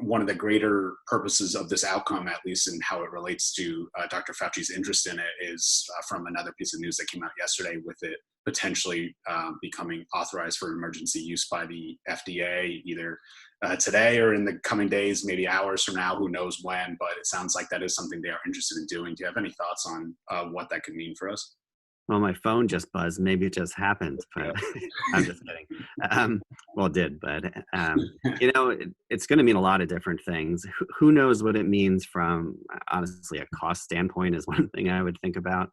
one of the greater purposes of this outcome, at least in how it relates to Dr. Fauci's interest in it, is from another piece of news that came out yesterday with it potentially becoming authorized for emergency use by the FDA either today or in the coming days, maybe hours from now, who knows when, but it sounds like that is something they are interested in doing. Do you have any thoughts on what that could mean for us? Well, my phone just buzzed. Maybe it just happened, but I'm just kidding. Well, it did, but it's going to mean a lot of different things. Who knows what it means from, honestly, a cost standpoint is one thing I would think about.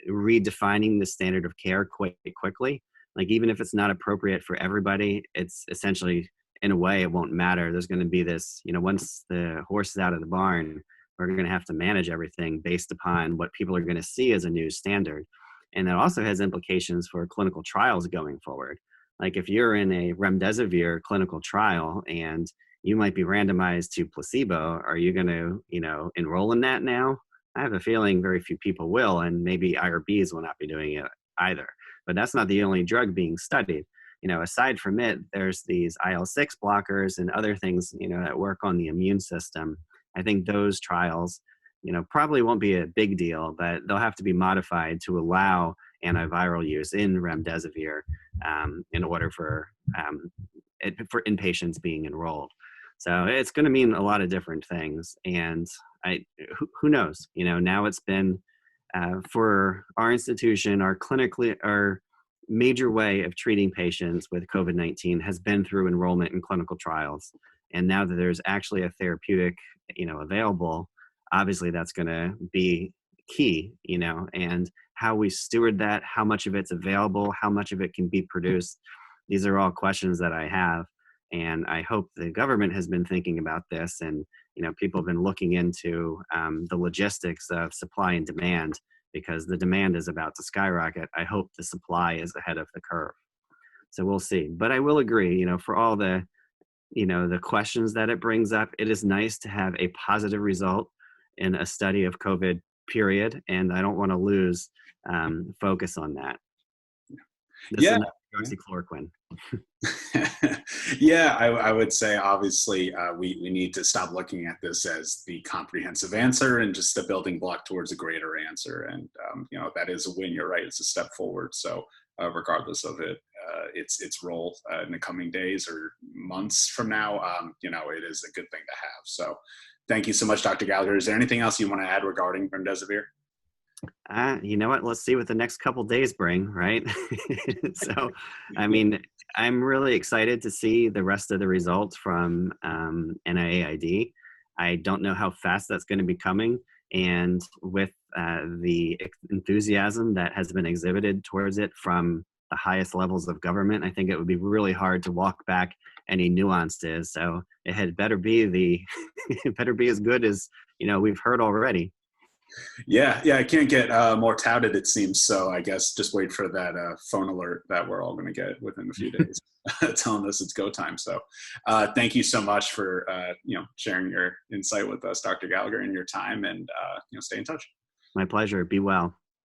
Redefining the standard of care quite quickly. Like, even if it's not appropriate for everybody, it's essentially, in a way, it won't matter. There's going to be this, once the horse is out of the barn, we're going to have to manage everything based upon what people are going to see as a new standard. And that also has implications for clinical trials going forward. Like, if you're in a Remdesivir clinical trial and you might be randomized to placebo, are you going to, enroll in that now? I have a feeling very few people will, and maybe IRBs will not be doing it either. But that's not the only drug being studied. Aside from it, there's these IL-6 blockers and other things, that work on the immune system. I think those trials, probably won't be a big deal, but they'll have to be modified to allow antiviral use in Remdesivir in order for inpatients being enrolled. So it's going to mean a lot of different things. And who knows? Now it's been for our institution, our major way of treating patients with COVID-19 has been through enrollment in clinical trials. And now that there's actually a therapeutic, available, obviously that's going to be key, and how we steward that, how much of it's available, how much of it can be produced. These are all questions that I have. And I hope the government has been thinking about this, and, people have been looking into the logistics of supply and demand, because the demand is about to skyrocket. I hope the supply is ahead of the curve. So we'll see. But I will agree, for all the questions that it brings up, it is nice to have a positive result in a study of COVID, period. And I don't want to lose focus on that. This is not hydroxychloroquine. Yeah, I would say, obviously, we need to stop looking at this as the comprehensive answer and just the building block towards a greater answer. And, that is a win. You're right. It's a step forward. So regardless of its role in the coming days or months from now, it is a good thing to have. So thank you so much, Dr. Gallagher. Is there anything else you want to add regarding Remdesivir? You know what? Let's see what the next couple days bring, right? So, I'm really excited to see the rest of the results from NIAID. I don't know how fast that's going to be coming. And with the enthusiasm that has been exhibited towards it from the highest levels of government, I think it would be really hard to walk back any nuances. So it had better be it better be as good as, we've heard already. Yeah, I can't get more touted, it seems. So I guess just wait for that phone alert that we're all going to get within a few days telling us it's go time. So thank you so much for sharing your insight with us, Dr. Gallagher, and your time, and stay in touch. My pleasure. Be well.